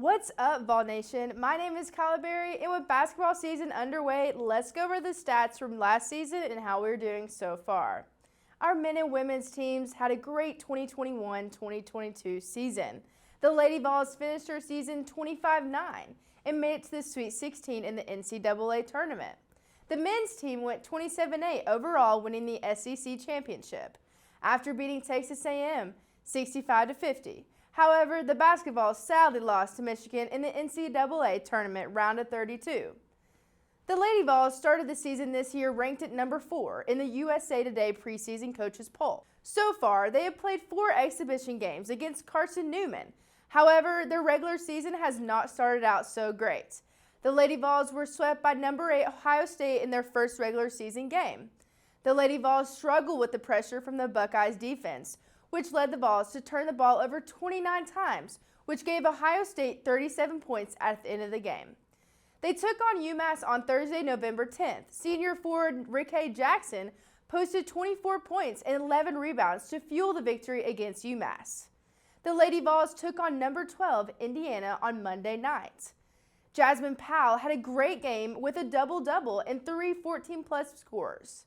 What's up, Vol Nation? My name is Kylia Berry, and with basketball season underway, let's go over the stats from last season and how we're doing so far. Our men and women's teams had a great 2021-2022 season. The Lady Vols finished their season 25-9 and made it to the Sweet 16 in the NCAA tournament. The men's team went 27-8 overall, winning the SEC championship after beating Texas A&M 65-50. However, the basketball sadly lost to Michigan in the NCAA tournament round of 32. The Lady Vols started the season this year ranked at number 4 in the USA Today preseason coaches poll. So far, they have played 4 exhibition games against Carson Newman. However, their regular season has not started out so great. The Lady Vols were swept by number 8 Ohio State in their first regular season game. The Lady Vols struggled with the pressure from the Buckeyes defense, which led the Vols to turn the ball over 29 times, which gave Ohio State 37 points at the end of the game. They took on UMass on Thursday, November 10th. Senior forward Rickey Jackson posted 24 points and 11 rebounds to fuel the victory against UMass. The Lady Vols took on number 12 Indiana on Monday night. Jasmine Powell had a great game with a double-double and 3 14-plus scores.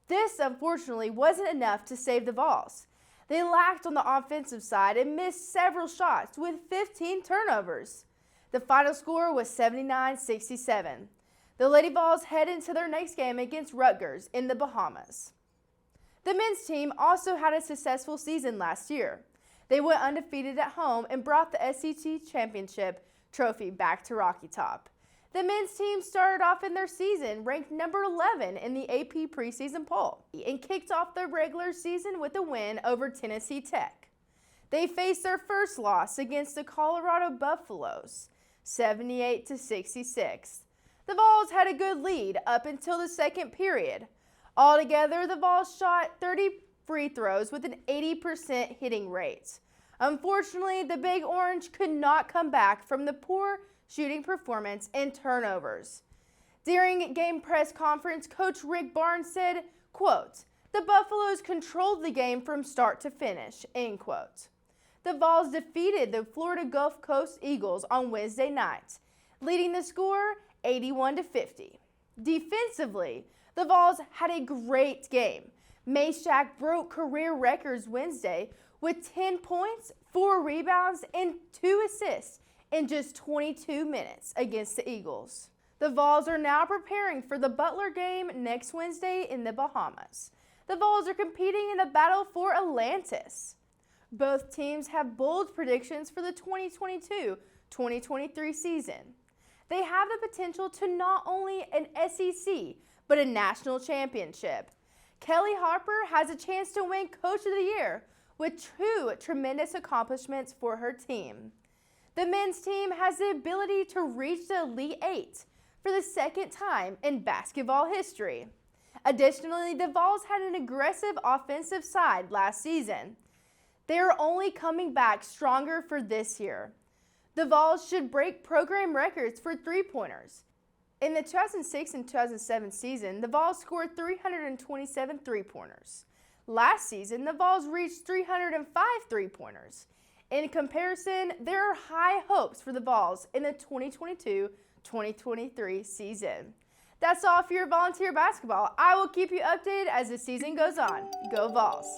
This, unfortunately, wasn't enough to save the Vols. They lacked on the offensive side and missed several shots with 15 turnovers. The final score was 79-67. The Lady Vols head into their next game against Rutgers in the Bahamas. The men's team also had a successful season last year. They went undefeated at home and brought the SEC championship trophy back to Rocky Top. The men's team started off in their season ranked number 11 in the AP preseason poll and kicked off their regular season with a win over Tennessee Tech. They faced their first loss against the Colorado Buffaloes, 78-66. The Vols had a good lead up until the second period. Altogether, the Vols shot 30 free throws with an 80% hitting rate. Unfortunately, the Big Orange could not come back from the poor shooting performance and turnovers. During game press conference, Coach Rick Barnes said, quote, "The Buffaloes controlled the game from start to finish," end quote. The Vols defeated the Florida Gulf Coast Eagles on Wednesday night, leading the score 81-50. Defensively, the Vols had a great game. Mayshak broke career records Wednesday with 10 points, 4 rebounds, and 2 assists in just 22 minutes against the Eagles. The Vols are now preparing for the Butler game next Wednesday in the Bahamas. The Vols are competing in the battle for Atlantis. Both teams have bold predictions for the 2022-2023 season. They have the potential to not only an SEC, but a national championship. Kelly Harper has a chance to win Coach of the Year with 2 tremendous accomplishments for her team. The men's team has the ability to reach the Elite 8 for the second time in basketball history. Additionally, the Vols had an aggressive offensive side last season. They are only coming back stronger for this year. The Vols should break program records for three-pointers. In the 2006 and 2007 season, the Vols scored 327 three-pointers. Last season, the Vols reached 305 three-pointers. In comparison, there are high hopes for the Vols in the 2022-2023 season. That's all for your volunteer basketball. I will keep you updated as the season goes on. Go Vols!